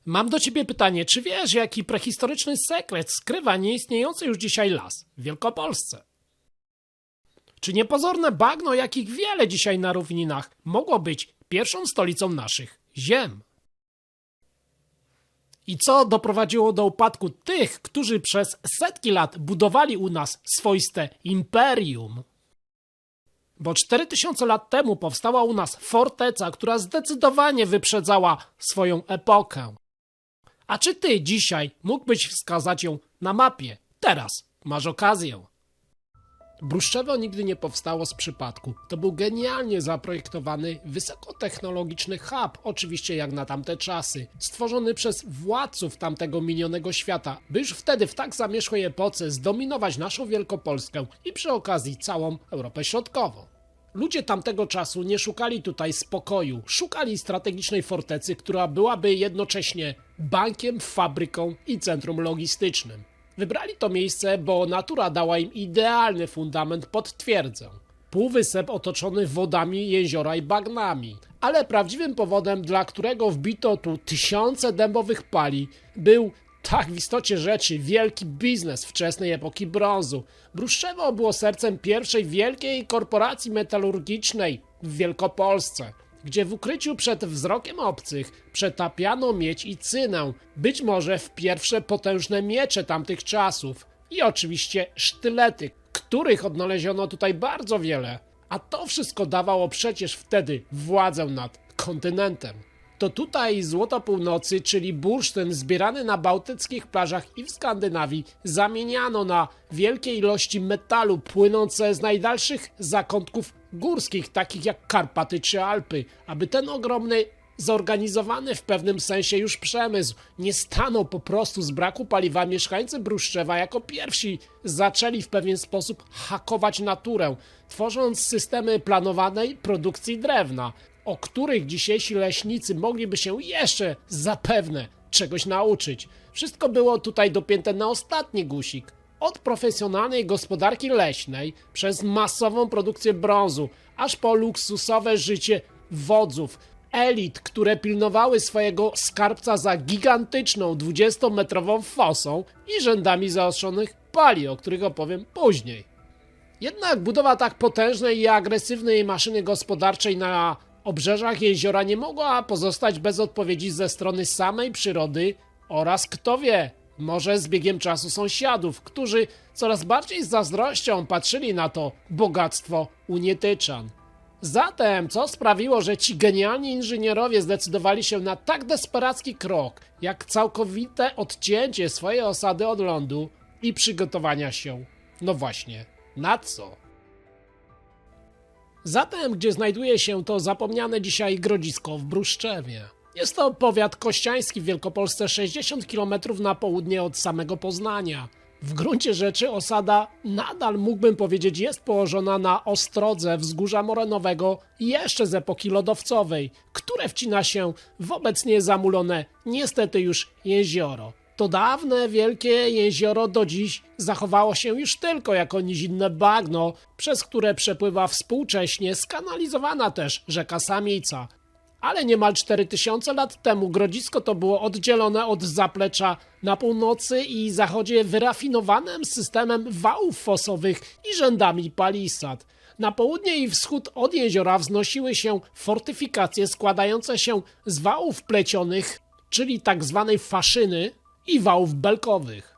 Mam do ciebie pytanie, czy wiesz, jaki prehistoryczny sekret skrywa nieistniejący już dzisiaj las w Wielkopolsce? Czy niepozorne bagno, jakich wiele dzisiaj na równinach, mogło być pierwszą stolicą naszych ziem? I co doprowadziło do upadku tych, którzy przez setki lat budowali u nas swoiste imperium? Bo 4000 lat temu powstała u nas forteca, która zdecydowanie wyprzedzała swoją epokę. A czy ty dzisiaj mógłbyś wskazać ją na mapie? Teraz masz okazję. Bruszczewo nigdy nie powstało z przypadku. To był genialnie zaprojektowany, wysokotechnologiczny hub, oczywiście jak na tamte czasy, stworzony przez władców tamtego minionego świata, by już wtedy w tak zamierzchłej epoce zdominować naszą Wielkopolskę i przy okazji całą Europę Środkową. Ludzie tamtego czasu nie szukali tutaj spokoju, szukali strategicznej fortecy, która byłaby jednocześnie bankiem, fabryką i centrum logistycznym. Wybrali to miejsce, bo natura dała im idealny fundament pod twierdzę. Półwysep otoczony wodami jeziora i bagnami. Ale prawdziwym powodem, dla którego wbito tu tysiące dębowych pali, był tak w istocie rzeczy wielki biznes wczesnej epoki brązu. Bruszczewo było sercem pierwszej wielkiej korporacji metalurgicznej w Wielkopolsce, gdzie w ukryciu przed wzrokiem obcych przetapiano miedź i cynę, być może w pierwsze potężne miecze tamtych czasów i oczywiście sztylety, których odnaleziono tutaj bardzo wiele. A to wszystko dawało przecież wtedy władzę nad kontynentem. To tutaj złoto północy, czyli bursztyn zbierany na bałtyckich plażach i w Skandynawii, zamieniano na wielkie ilości metalu płynące z najdalszych zakątków górskich, takich jak Karpaty czy Alpy, aby ten ogromny, zorganizowany w pewnym sensie już przemysł nie stanął po prostu z braku paliwa. Mieszkańcy Bruszczewa jako pierwsi zaczęli w pewien sposób hakować naturę, tworząc systemy planowanej produkcji drewna, o których dzisiejsi leśnicy mogliby się jeszcze zapewne czegoś nauczyć. Wszystko było tutaj dopięte na ostatni guzik. Od profesjonalnej gospodarki leśnej, przez masową produkcję brązu, aż po luksusowe życie wodzów, elit, które pilnowały swojego skarbca za gigantyczną 20-metrową fosą i rzędami zaostrzonych pali, o których opowiem później. Jednak budowa tak potężnej i agresywnej maszyny gospodarczej na obrzeżach jeziora nie mogła pozostać bez odpowiedzi ze strony samej przyrody oraz, kto wie, może z biegiem czasu sąsiadów, którzy coraz bardziej z zazdrością patrzyli na to bogactwo Unietyczan. Zatem, co sprawiło, że ci genialni inżynierowie zdecydowali się na tak desperacki krok, jak całkowite odcięcie swojej osady od lądu i przygotowania się, no właśnie, na co? Zatem, gdzie znajduje się to zapomniane dzisiaj Grodzisko w Bruszczewie? Jest to powiat kościański w Wielkopolsce, 60 km na południe od samego Poznania. W gruncie rzeczy osada nadal, mógłbym powiedzieć, jest położona na ostrodze wzgórza morenowego jeszcze z epoki lodowcowej, które wcina się w obecnie zamulone niestety już jezioro. To dawne, wielkie jezioro do dziś zachowało się już tylko jako nizinne bagno, przez które przepływa współcześnie skanalizowana też rzeka Samica. Ale niemal 4000 lat temu Grodzisko to było oddzielone od zaplecza na północy i zachodzie wyrafinowanym systemem wałów fosowych i rzędami palisad. Na południe i wschód od jeziora wznosiły się fortyfikacje składające się z wałów plecionych, czyli tak zwanej faszyny, i wałów belkowych.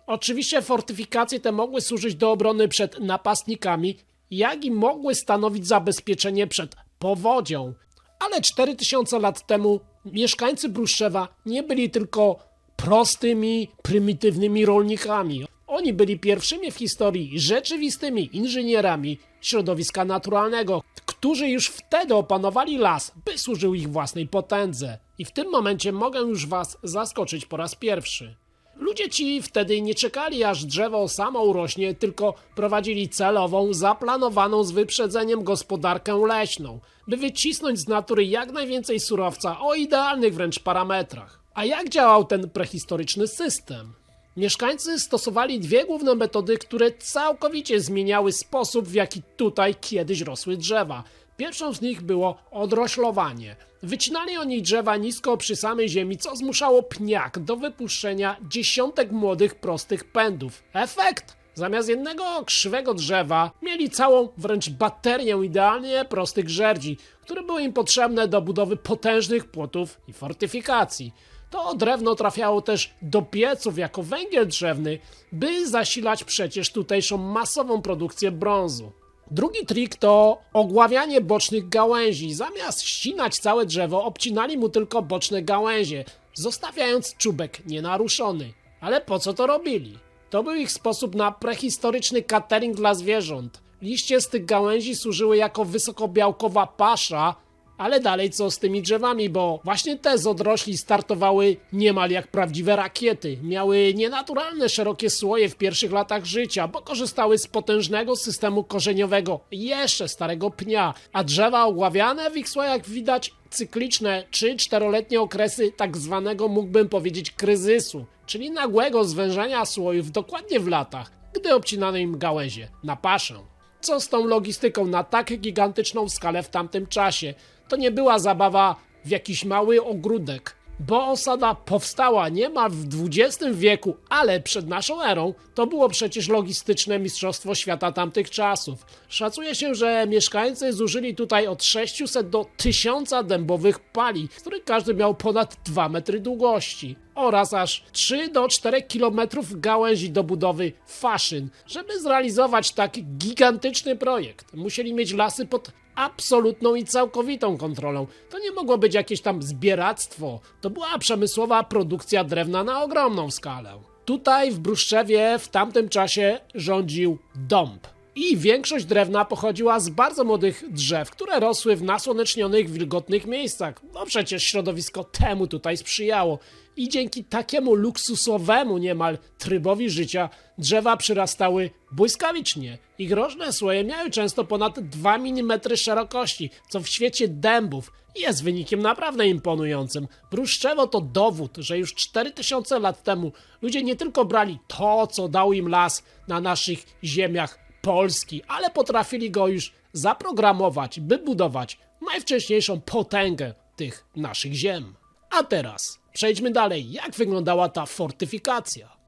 Oczywiście fortyfikacje te mogły służyć do obrony przed napastnikami, jak i mogły stanowić zabezpieczenie przed powodzią. Ale 4000 lat temu mieszkańcy Bruszczewa nie byli tylko prostymi, prymitywnymi rolnikami. Oni byli pierwszymi w historii rzeczywistymi inżynierami środowiska naturalnego, którzy już wtedy opanowali las, by służył ich własnej potędze. I w tym momencie mogę już was zaskoczyć po raz pierwszy. Ludzie ci wtedy nie czekali, aż drzewo samo urośnie, tylko prowadzili celową, zaplanowaną z wyprzedzeniem gospodarkę leśną, by wycisnąć z natury jak najwięcej surowca o idealnych wręcz parametrach. A jak działał ten prehistoryczny system? Mieszkańcy stosowali dwie główne metody, które całkowicie zmieniały sposób, w jaki tutaj kiedyś rosły drzewa. Pierwszą z nich było odroślowanie. Wycinali oni drzewa nisko przy samej ziemi, co zmuszało pniak do wypuszczenia dziesiątek młodych, prostych pędów. Efekt? Zamiast jednego krzywego drzewa mieli całą wręcz baterię idealnie prostych żerdzi, które były im potrzebne do budowy potężnych płotów i fortyfikacji. To drewno trafiało też do pieców jako węgiel drzewny, by zasilać przecież tutejszą masową produkcję brązu. Drugi trik to ogławianie bocznych gałęzi. Zamiast ścinać całe drzewo, obcinali mu tylko boczne gałęzie, zostawiając czubek nienaruszony. Ale po co to robili? To był ich sposób na prehistoryczny catering dla zwierząt. Liście z tych gałęzi służyły jako wysokobiałkowa pasza, ale dalej co z tymi drzewami, bo właśnie te z odrośli startowały niemal jak prawdziwe rakiety. Miały nienaturalne szerokie słoje w pierwszych latach życia, bo korzystały z potężnego systemu korzeniowego jeszcze starego pnia, a drzewa ogławiane w ich słojach widać cykliczne 3-4-letnie okresy tak zwanego, mógłbym powiedzieć, kryzysu, czyli nagłego zwężania słojów dokładnie w latach, gdy obcinano im gałęzie na paszę. Co z tą logistyką na tak gigantyczną skalę w tamtym czasie? To nie była zabawa w jakiś mały ogródek, bo osada powstała niemal w XX wieku, ale przed naszą erą to było przecież logistyczne mistrzostwo świata tamtych czasów. Szacuje się, że mieszkańcy zużyli tutaj od 600 do 1000 dębowych pali, z których każdy miał ponad 2 metry długości, oraz aż 3 do 4 km gałęzi do budowy faszyn. Żeby zrealizować taki gigantyczny projekt, musieli mieć lasy pod absolutną i całkowitą kontrolą. To nie mogło być jakieś tam zbieractwo, to była przemysłowa produkcja drewna na ogromną skalę. Tutaj w Bruszczewie w tamtym czasie rządził dąb. I większość drewna pochodziła z bardzo młodych drzew, które rosły w nasłonecznionych, wilgotnych miejscach. No przecież środowisko temu tutaj sprzyjało. I dzięki takiemu luksusowemu niemal trybowi życia drzewa przyrastały błyskawicznie. Ich roczne słoje miały często ponad 2 mm szerokości, co w świecie dębów jest wynikiem naprawdę imponującym. Bruszczewo to dowód, że już 4000 lat temu ludzie nie tylko brali to, co dał im las na naszych ziemiach Polski, ale potrafili go już zaprogramować, by budować najwcześniejszą potęgę tych naszych ziem. A teraz przejdźmy dalej, jak wyglądała ta fortyfikacja.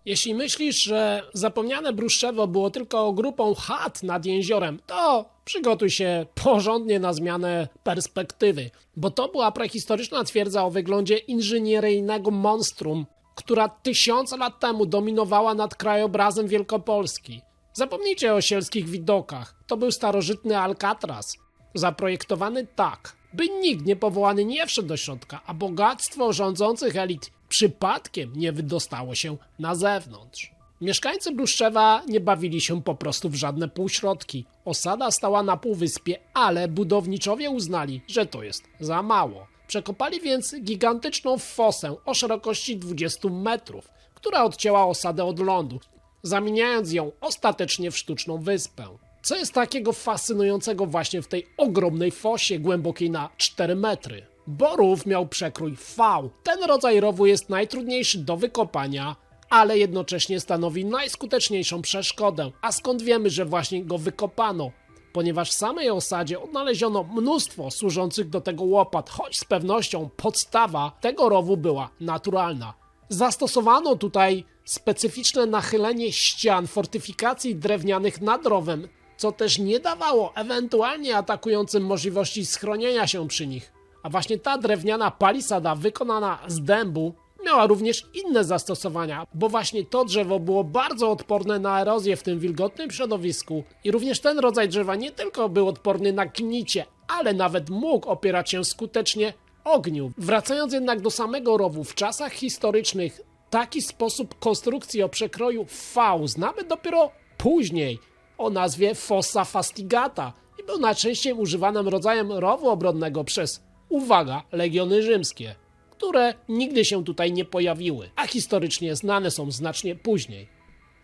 Jeśli myślisz, że zapomniane Bruszczewo było tylko grupą chat nad jeziorem, to przygotuj się porządnie na zmianę perspektywy, bo to była prehistoryczna twierdza o wyglądzie inżynieryjnego monstrum, która 1000 lat temu dominowała nad krajobrazem Wielkopolski. Zapomnijcie o sielskich widokach, to był starożytny Alcatraz, zaprojektowany tak, by nikt niepowołany nie wszedł do środka, a bogactwo rządzących elit przypadkiem nie wydostało się na zewnątrz. Mieszkańcy Bruszczewa nie bawili się po prostu w żadne półśrodki. Osada stała na półwyspie, ale budowniczowie uznali, że to jest za mało. Przekopali więc gigantyczną fosę o szerokości 20 metrów, która odcięła osadę od lądu, zamieniając ją ostatecznie w sztuczną wyspę. Co jest takiego fascynującego właśnie w tej ogromnej fosie głębokiej na 4 metry? Bo rów miał przekrój V. Ten rodzaj rowu jest najtrudniejszy do wykopania, ale jednocześnie stanowi najskuteczniejszą przeszkodę. A skąd wiemy, że właśnie go wykopano? Ponieważ w samej osadzie odnaleziono mnóstwo służących do tego łopat, choć z pewnością podstawa tego rowu była naturalna. Zastosowano tutaj specyficzne nachylenie ścian fortyfikacji drewnianych nad rowem, co też nie dawało ewentualnie atakującym możliwości schronienia się przy nich. A właśnie ta drewniana palisada wykonana z dębu miała również inne zastosowania, bo właśnie to drzewo było bardzo odporne na erozję w tym wilgotnym środowisku i również ten rodzaj drzewa nie tylko był odporny na gnicie, ale nawet mógł opierać się skutecznie ogniu. Wracając jednak do samego rowu, w czasach historycznych taki sposób konstrukcji o przekroju V znamy dopiero później, o nazwie fossa fastigata i był najczęściej używanym rodzajem rowu obronnego przez, uwaga, legiony rzymskie, które nigdy się tutaj nie pojawiły, a historycznie znane są znacznie później.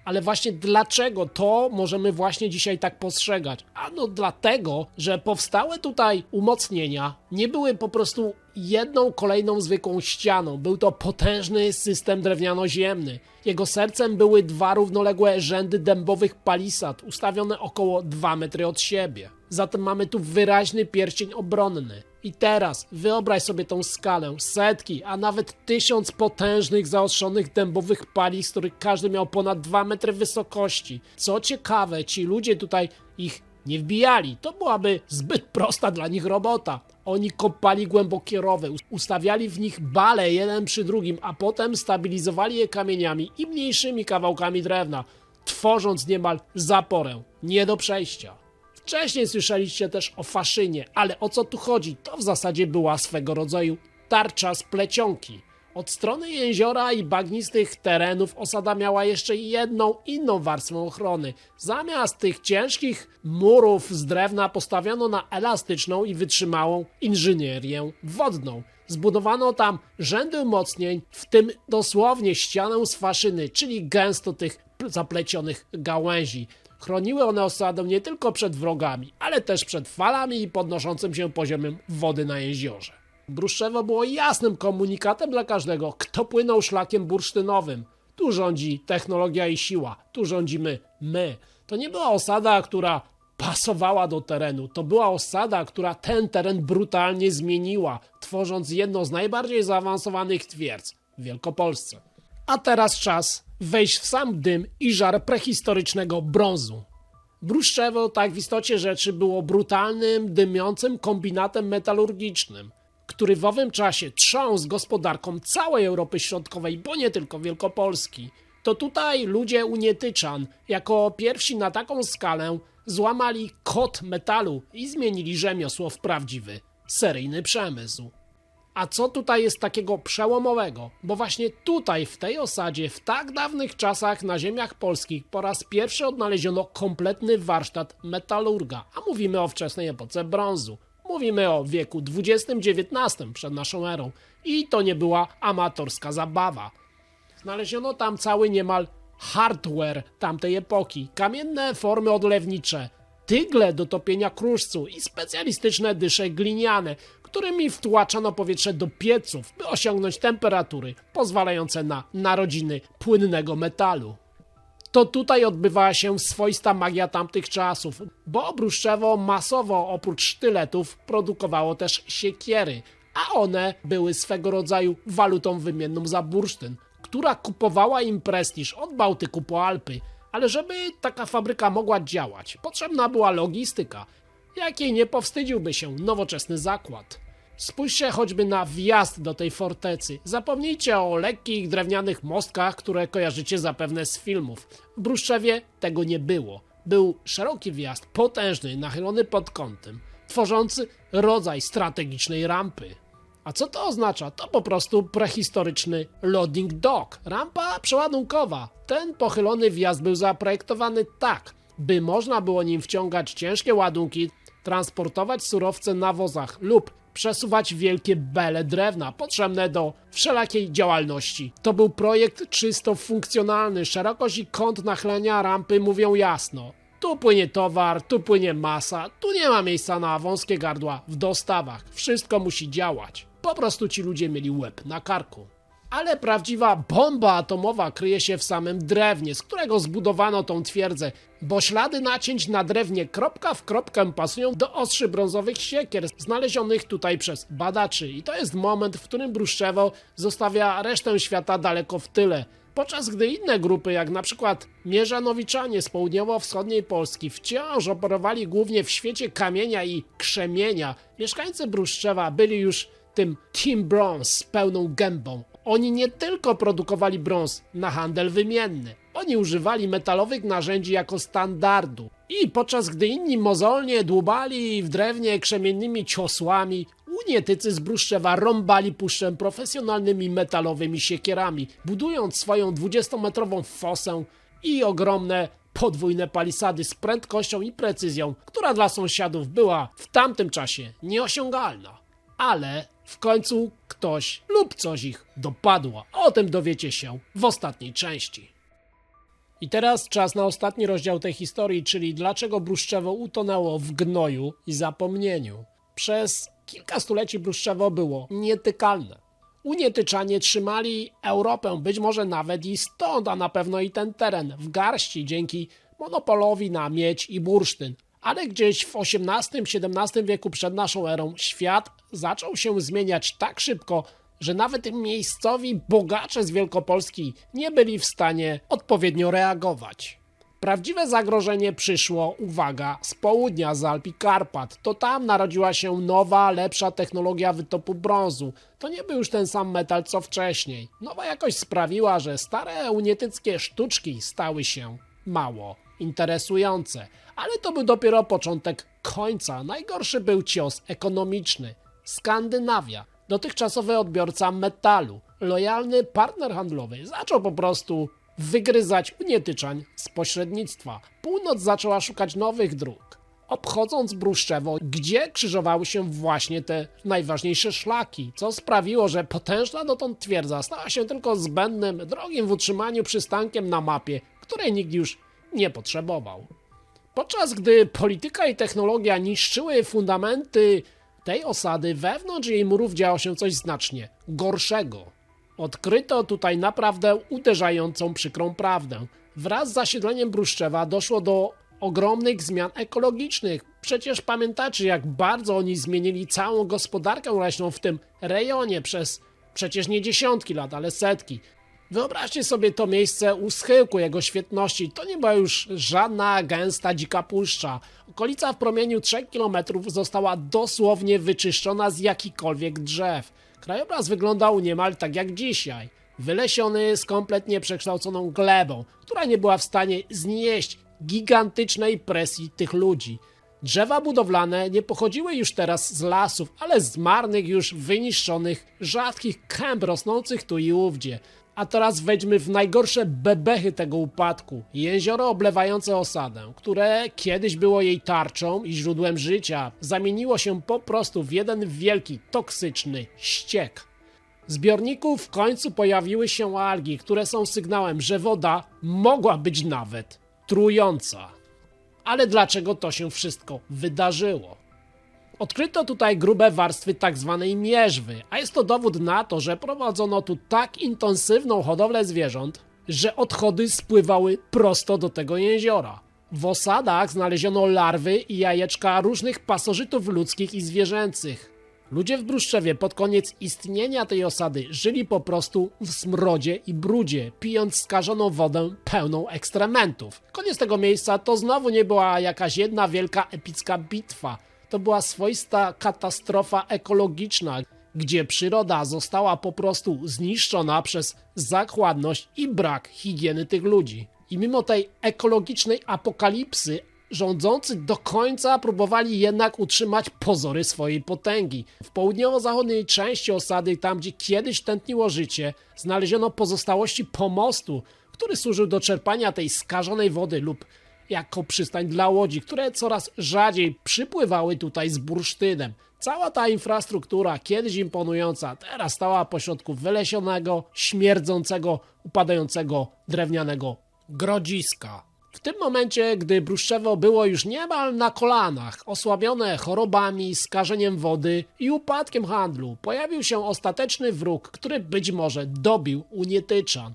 Ale właśnie dlaczego to możemy właśnie dzisiaj tak postrzegać? Ano dlatego, że powstałe tutaj umocnienia nie były po prostu jedną kolejną zwykłą ścianą. Był to potężny system drewniano-ziemny. Jego sercem były 2 równoległe rzędy dębowych palisad, ustawione około 2 metry od siebie. Zatem mamy tu wyraźny pierścień obronny. I teraz wyobraź sobie tą skalę. Setki, a nawet 1000 potężnych, zaostrzonych dębowych pali, z których każdy miał ponad 2 metry wysokości. Co ciekawe, ci ludzie tutaj ich nie wbijali. To byłaby zbyt prosta dla nich robota. Oni kopali głębokie rowy, ustawiali w nich bale jeden przy drugim, a potem stabilizowali je kamieniami i mniejszymi kawałkami drewna, tworząc niemal zaporę nie do przejścia. Wcześniej słyszeliście też o Faszynie, ale o co tu chodzi? To w zasadzie była swego rodzaju tarcza z plecionki. Od strony jeziora i bagnistych terenów osada miała jeszcze jedną inną warstwę ochrony. Zamiast tych ciężkich murów z drewna postawiono na elastyczną i wytrzymałą inżynierię wodną. Zbudowano tam rzędy umocnień, w tym dosłownie ścianę z faszyny, czyli gęsto tych zaplecionych gałęzi. Chroniły one osadę nie tylko przed wrogami, ale też przed falami i podnoszącym się poziomem wody na jeziorze. Bruszczewo było jasnym komunikatem dla każdego, kto płynął szlakiem bursztynowym. Tu rządzi technologia i siła, tu rządzimy my. To nie była osada, która pasowała do terenu, to była osada, która ten teren brutalnie zmieniła, tworząc jedną z najbardziej zaawansowanych twierdz w Wielkopolsce. A teraz czas wejść w sam dym i żar prehistorycznego brązu. Bruszczewo, tak w istocie rzeczy, było brutalnym, dymiącym kombinatem metalurgicznym, który w owym czasie trząsł gospodarką całej Europy Środkowej, bo nie tylko Wielkopolski. To tutaj ludzie Unietyczan jako pierwsi na taką skalę złamali kod metalu i zmienili rzemiosło w prawdziwy, seryjny przemysł. A co tutaj jest takiego przełomowego? Bo właśnie tutaj, w tej osadzie, w tak dawnych czasach na ziemiach polskich po raz pierwszy odnaleziono kompletny warsztat metalurga, a mówimy o wczesnej epoce brązu. Mówimy o wieku XX-XIX przed naszą erą i to nie była amatorska zabawa. Znaleziono tam cały niemal hardware tamtej epoki, kamienne formy odlewnicze, tygle do topienia kruszcu i specjalistyczne dysze gliniane, którymi wtłaczano powietrze do pieców, by osiągnąć temperatury pozwalające na narodziny płynnego metalu. To tutaj odbywała się swoista magia tamtych czasów, bo Bruszczewo masowo oprócz sztyletów produkowało też siekiery, a one były swego rodzaju walutą wymienną za bursztyn, która kupowała im prestiż od Bałtyku po Alpy. Ale żeby taka fabryka mogła działać, potrzebna była logistyka, jakiej nie powstydziłby się nowoczesny zakład. Spójrzcie choćby na wjazd do tej fortecy. Zapomnijcie o lekkich drewnianych mostkach, które kojarzycie zapewne z filmów. W Bruszczewie tego nie było. Był szeroki wjazd, potężny, nachylony pod kątem, tworzący rodzaj strategicznej rampy. A co to oznacza? To po prostu prehistoryczny loading dock, rampa przeładunkowa. Ten pochylony wjazd był zaprojektowany tak, by można było nim wciągać ciężkie ładunki, transportować surowce na wozach lub przesuwać wielkie bele drewna potrzebne do wszelakiej działalności. To był projekt czysto funkcjonalny, szerokość i kąt nachylenia rampy mówią jasno. Tu płynie towar, tu płynie masa, tu nie ma miejsca na wąskie gardła w dostawach. Wszystko musi działać. Po prostu ci ludzie mieli łeb na karku. Ale prawdziwa bomba atomowa kryje się w samym drewnie, z którego zbudowano tą twierdzę, bo ślady nacięć na drewnie kropka w kropkę pasują do ostrzy brązowych siekier znalezionych tutaj przez badaczy. I to jest moment, w którym Bruszczewo zostawia resztę świata daleko w tyle. Podczas gdy inne grupy, jak na przykład Mierzanowiczanie z południowo-wschodniej Polski, wciąż operowali głównie w świecie kamienia i krzemienia, mieszkańcy Bruszczewa byli już tym Team Bronze z pełną gębą. Oni nie tylko produkowali brąz na handel wymienny, oni używali metalowych narzędzi jako standardu. I podczas gdy inni mozolnie dłubali w drewnie krzemiennymi ciosłami, Unietycy z Bruszczewa rąbali puszczę profesjonalnymi metalowymi siekierami, budując swoją 20-metrową fosę i ogromne podwójne palisady z prędkością i precyzją, która dla sąsiadów była w tamtym czasie nieosiągalna. Ale w końcu ktoś lub coś ich dopadło. O tym dowiecie się w ostatniej części. I teraz czas na ostatni rozdział tej historii, czyli dlaczego Bruszczewo utonęło w gnoju i zapomnieniu. Przez kilka stuleci Bruszczewo było nietykalne. Unietyczanie trzymali Europę, być może nawet i stąd, a na pewno i ten teren, w garści dzięki monopolowi na miedź i bursztyn. Ale gdzieś w XVIII-XVII wieku przed naszą erą świat zaczął się zmieniać tak szybko, że nawet miejscowi bogacze z Wielkopolski nie byli w stanie odpowiednio reagować. Prawdziwe zagrożenie przyszło, uwaga, z południa, z Alp i Karpat. To tam narodziła się nowa, lepsza technologia wytopu brązu. To nie był już ten sam metal co wcześniej. Nowa jakość sprawiła, że stare unietyckie sztuczki stały się mało interesujące. Ale to był dopiero początek końca. Najgorszy był cios ekonomiczny. Skandynawia, dotychczasowy odbiorca metalu, lojalny partner handlowy, zaczął po prostu wygryzać unietyczań z pośrednictwa. Północ zaczęła szukać nowych dróg, obchodząc Bruszczewo, gdzie krzyżowały się właśnie te najważniejsze szlaki, co sprawiło, że potężna dotąd twierdza stała się tylko zbędnym, drogim w utrzymaniu przystankiem na mapie, której nikt już nie potrzebował. Podczas gdy polityka i technologia niszczyły fundamenty tej osady, wewnątrz jej murów działo się coś znacznie gorszego. Odkryto tutaj naprawdę uderzającą, przykrą prawdę. Wraz z zasiedleniem Bruszczewa doszło do ogromnych zmian ekologicznych. Przecież pamiętacie, jak bardzo oni zmienili całą gospodarkę leśną w tym rejonie przez przecież nie dziesiątki lat, ale setki. Wyobraźcie sobie to miejsce u schyłku jego świetności. To nie była już żadna gęsta dzika puszcza. Okolica w promieniu 3 km została dosłownie wyczyszczona z jakichkolwiek drzew. Krajobraz wyglądał niemal tak jak dzisiaj. Wylesiony z kompletnie przekształconą glebą, która nie była w stanie znieść gigantycznej presji tych ludzi. Drzewa budowlane nie pochodziły już teraz z lasów, ale z marnych, już wyniszczonych, rzadkich kęp rosnących tu i ówdzie. A teraz wejdźmy w najgorsze bebechy tego upadku. Jezioro oblewające osadę, które kiedyś było jej tarczą i źródłem życia, zamieniło się po prostu w jeden wielki, toksyczny ściek. W zbiorniku w końcu pojawiły się algi, które są sygnałem, że woda mogła być nawet trująca. Ale dlaczego to się wszystko wydarzyło? Odkryto tutaj grube warstwy tzw. mierzwy, a jest to dowód na to, że prowadzono tu tak intensywną hodowlę zwierząt, że odchody spływały prosto do tego jeziora. W osadach znaleziono larwy i jajeczka różnych pasożytów ludzkich i zwierzęcych. Ludzie w Bruszczewie pod koniec istnienia tej osady żyli po prostu w smrodzie i brudzie, pijąc skażoną wodę pełną ekstrementów. Koniec tego miejsca to znowu nie była jakaś jedna wielka epicka bitwa. To była swoista katastrofa ekologiczna, gdzie przyroda została po prostu zniszczona przez zachłanność i brak higieny tych ludzi. I mimo tej ekologicznej apokalipsy rządzący do końca próbowali jednak utrzymać pozory swojej potęgi. W południowo-zachodniej części osady, tam gdzie kiedyś tętniło życie, znaleziono pozostałości pomostu, który służył do czerpania tej skażonej wody lub jako przystań dla łodzi, które coraz rzadziej przypływały tutaj z bursztynem. Cała ta infrastruktura, kiedyś imponująca, teraz stała pośrodku wylesionego, śmierdzącego, upadającego drewnianego grodziska. W tym momencie, gdy Bruszczewo było już niemal na kolanach, osłabione chorobami, skażeniem wody i upadkiem handlu, pojawił się ostateczny wróg, który być może dobił Unietyczan.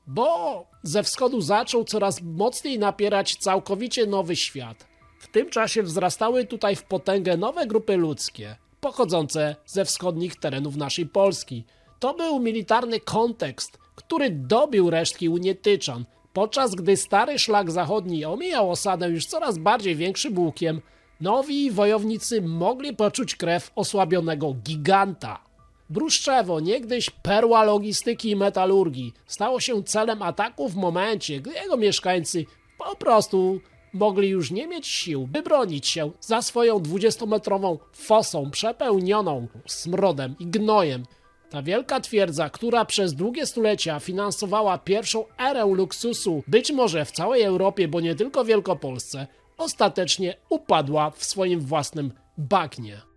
Bo ze wschodu zaczął coraz mocniej napierać całkowicie nowy świat. W tym czasie wzrastały tutaj w potęgę nowe grupy ludzkie, pochodzące ze wschodnich terenów naszej Polski. To był militarny kontekst, który dobił resztki Unietyczan, podczas gdy stary szlak zachodni omijał osadę już coraz bardziej większym łukiem, nowi wojownicy mogli poczuć krew osłabionego giganta. Bruszczewo, niegdyś perła logistyki i metalurgii, stało się celem ataku w momencie, gdy jego mieszkańcy po prostu mogli już nie mieć sił, by bronić się za swoją 20-metrową fosą przepełnioną smrodem i gnojem. Ta wielka twierdza, która przez długie stulecia finansowała pierwszą erę luksusu, być może w całej Europie, bo nie tylko w Wielkopolsce, ostatecznie upadła w swoim własnym bagnie.